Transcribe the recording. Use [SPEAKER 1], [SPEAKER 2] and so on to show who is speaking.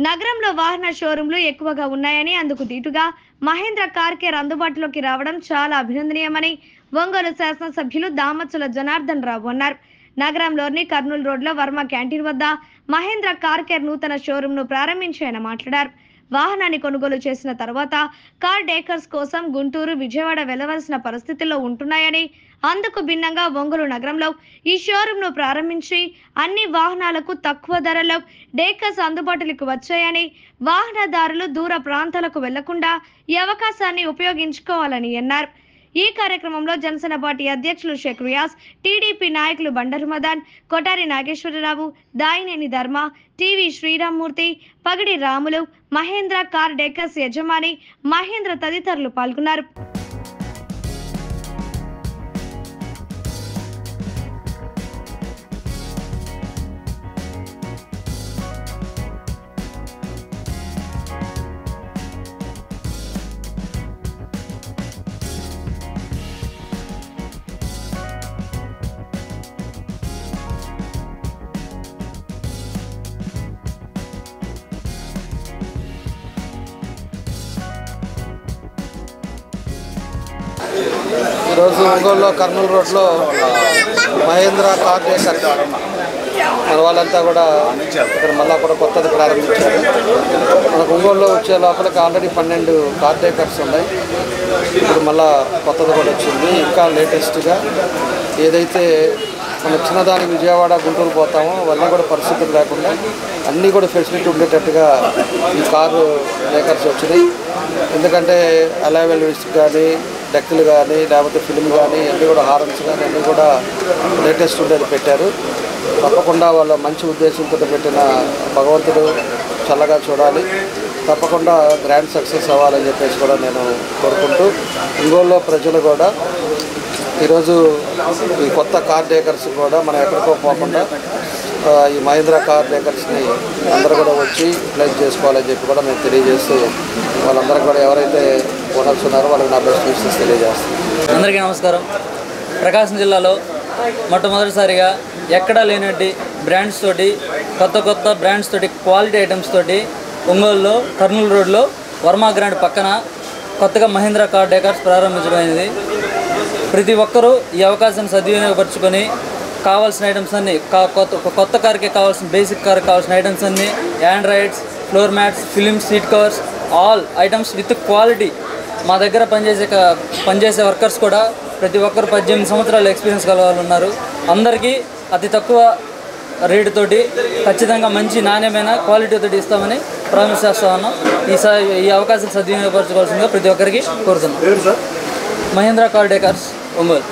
[SPEAKER 1] నగరంలో వాహన షోరూంలు ఎక్కువగా ఉన్నాయని, అందుకు దీటుగా మహేంద్ర కార్ కేర్ అందుబాటులోకి రావడం చాలా అభినందనీయమని ఒంగోలు శాసనసభ్యులు దామచల జనార్దన్ రావు అన్నారు. నగరంలోని కర్నూలు రోడ్లో వర్మ క్యాంటీన్ వద్ద మహేంద్ర కార్ కేర్ నూతన షోరూంను ప్రారంభించి ఆయన మాట్లాడారు. వాహనాన్ని కొనుగోలు చేసిన తర్వాత కార్ డేకర్స్ కోసం గుంటూరు, విజయవాడ వెళ్లవలసిన పరిస్థితుల్లో ఉంటున్నాయని, అందుకు భిన్నంగా ఒంగోలు నగరంలో ఈ షోరూంను ప్రారంభించి అన్ని వాహనాలకు తక్కువ ధరలో డేకర్స్ అందుబాటులోకి వచ్చాయని, వాహనదారులు దూర ప్రాంతాలకు వెళ్లకుండా ఈ అవకాశాన్ని ఉపయోగించుకోవాలని అన్నారు. ఈ కార్యక్రమంలో జనసేన పార్టీ అధ్యక్షులు షేక్ రియాజ్, టీడీపీ నాయకులు Bandaru Madan, Kothari Nageswararao, Dayineni Dharma, T V Sriramamurthy, Pagadi Ramulu, Mahendra car decors యజమాని మహేంద్ర తదితరులు పాల్గొన్నారు.
[SPEAKER 2] ఈరోజు ఒంగోలులో కర్నూలు రోడ్లో మహేంద్ర కార్ డేకర్ మన వాళ్ళంతా కూడా ఇక్కడ మళ్ళీ కూడా కొత్తది ప్రారంభించారు. మనకు ఒంగోలులో వచ్చే లోపలికి ఆల్రెడీ 12 కార్ డేకర్స్ ఉన్నాయి. ఇప్పుడు మళ్ళీ కొత్తది కూడా వచ్చింది. ఇంకా లేటెస్ట్గా ఏదైతే మనం చిన్నదానికి విజయవాడ, గుంటూరు పోతామో అవన్నీ కూడా పరిస్థితులు లేకుండా అన్నీ కూడా ఫెసిలిటీ ఉండేటట్టుగా ఈ కారు డేకర్స్ వచ్చినాయి. ఎందుకంటే అలైవెల్ విస్ట్ కానీ, డెక్కులు కానీ, లేకపోతే ఫిల్మ్ కానీ అన్నీ కూడా హారన్స్ కానీ అన్నీ కూడా లేటెస్ట్ ఉండేది పెట్టారు. తప్పకుండా వాళ్ళ మంచి ఉద్దేశంతో పెట్టిన భగవంతుడు చల్లగా చూడాలి. తప్పకుండా గ్రాండ్ సక్సెస్ అవ్వాలని చెప్పేసి కూడా నేను కోరుకుంటూ, ఒంగోలులో ప్రజలు కూడా ఈరోజు ఈ కొత్త కార్ డేకర్స్ కూడా మనం ఎక్కడికో పోకుండా ఈ మహేంద్ర కార్ డేకర్స్ని అందరూ కూడా వచ్చి ప్లేస్ చేసుకోవాలని చెప్పి కూడా మేము తెలియజేస్తూ, వాళ్ళందరూ కూడా ఎవరైతే ఓనర్స్ ఉన్నారో వాళ్ళకి నా బెస్ట్ విషెస్ తెలియజేస్తాం.
[SPEAKER 3] అందరికీ నమస్కారం. ప్రకాశం జిల్లాలో మొట్టమొదటిసారిగా ఎక్కడా లేనట్టి బ్రాండ్స్ తోటి, కొత్త బ్రాండ్స్ తోటి, క్వాలిటీ ఐటమ్స్ తోటి ఒంగోలులో కర్నూలు రోడ్లో వర్మ గ్రాండ్ పక్కన కొత్తగా మహేంద్ర కార్ డేకర్స్ ప్రారంభించబడింది. ప్రతి ఒక్కరూ ఈ అవకాశాన్ని సద్వినియోగపరచుకొని కావాల్సిన ఐటమ్స్ అన్నీ, కొత్త కార్కి కావాల్సిన బేసిక్ కార్కి కావాల్సిన ఐటమ్స్ అన్నీ, Androids, floor mats, films, seat covers, all items with quality. మా దగ్గర పనిచేసే వర్కర్స్ కూడా ప్రతి ఒక్కరు 18 సంవత్సరాల ఎక్స్పీరియన్స్ గల వాళ్ళు ఉన్నారు. అందరికీ అతి తక్కువ రేటుతోటి ఖచ్చితంగా మంచి నాణ్యమైన క్వాలిటీతో ఇస్తామని ప్రామిస్ చేస్తా ఉన్నాం. ఈ అవకాశం సద్వినియోగపరచుకోవాల్సిందిగా ప్రతి ఒక్కరికి కోరుతున్నాం. Mahendra car decors Ongole.